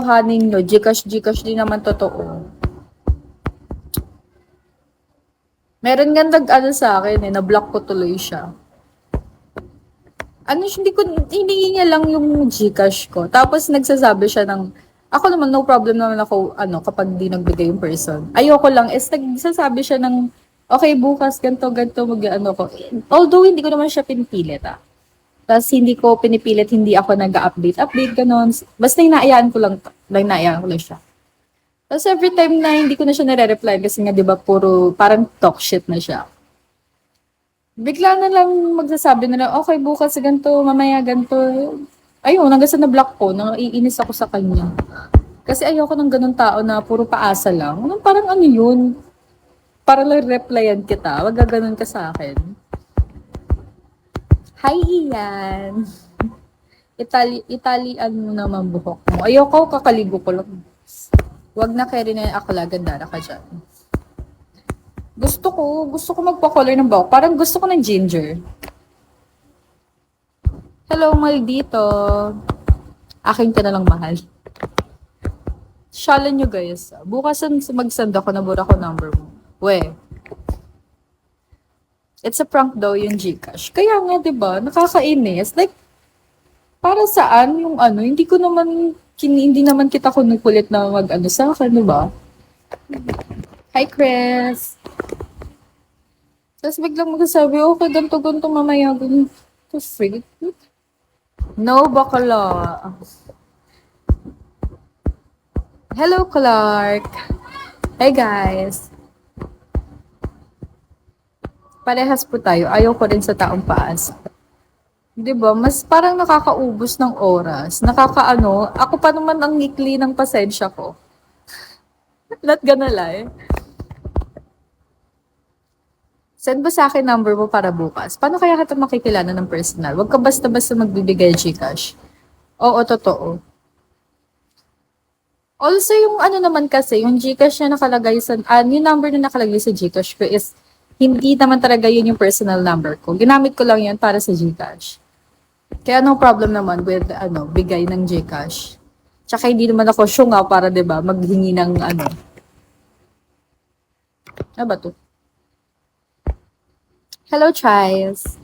Haning nyo, Gcash din naman totoo. Meron nga nag-ano sa akin na-block ko tuloy siya. Ano, hiningi niya lang yung Gcash ko. Tapos nagsasabi siya ng, ako naman, no problem naman ako, kapag di nagbigay yung person. Ayoko lang, nagsasabi siya ng, okay, bukas, ganito, mag-ano ko. Although, hindi ko naman siya pinipilit, Tapos hindi ko pinipilit, hindi ako nag-update, ganon. Basta inaayaan ko lang siya. Tapos every time na hindi ko na siya nare-reply, kasi nga, di ba, puro, parang talk shit na siya. Bigla na lang magsasabi na lang, okay, bukas ganito, mamaya ganito. Ayun, hanggang sa na-block ko, naiinis ako sa kanya. Kasi ayoko ng ganun tao na puro paasa lang. Parang ano yun? Para lang replyan kita, wag gaganon ka sa akin. Hi, Ian. Italian mo naman buhok mo. Ayoko, kakaligo ko lang. Wag na carry na yung akla, ganda na ka dyan. Gusto ko magpa-color ng buhok. Parang gusto ko ng ginger. Hello, Maldito. Akin ka na lang, mahal. Shalan nyo, guys. Bukas mag-send ako na bura ko number mo. We. It's a prank daw yung Gcash. Kaya nga, di ba? Nakakainis. Like, para saan yung hindi ko naman, hindi naman kita kunukulit na mag-ano sa akin, di ba? Hi, Chris. Tapos biglang magsasabi, okay, ganito, mamaya, ganito, freak. No, bakala. Hello, Clark. Hey, guys. Parehas po tayo. Ayaw ko rin sa taong paas. Diba? Mas parang nakakaubos ng oras. Ako pa naman ang ngikli ng pasensya ko. Not gonna lie. Send ba sa akin number mo para bukas? Paano kaya kita makikilala ng personal? Huwag ka basta-basta magbibigay Gcash. Oo, totoo. Also, yung naman kasi, yung Gcash na nakalagay sa, yung number na nakalagay sa Gcash ko is, hindi naman talaga yun yung personal number ko. Ginamit ko lang yun para sa Gcash. Kaya no problem naman with, bigay ng Gcash. Tsaka hindi naman ako syunga para, diba, maghingi ng, Ano ba to? Hello, Chais.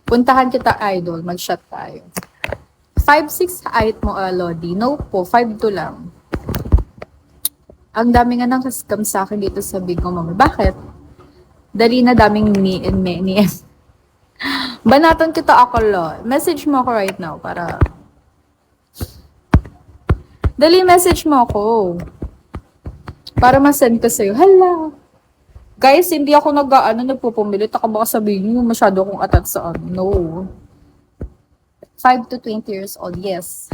Puntahan kita, idol. Mag-shot tayo. 5'6" height mo, Lodi. No po, 5'2" lang. Ang dami nga ng scam sa akin dito sa Big Mama. Bakit? Dali na daming ni. Banatan kita ako, Message mo ako right now para... Dali, message mo ako. Para ma-send ko sa'yo. Hala. Guys, hindi ako nagpupumilit. Ako baka sabihin nyo, masyado akong atat sa No. 5 to 20 years old, yes.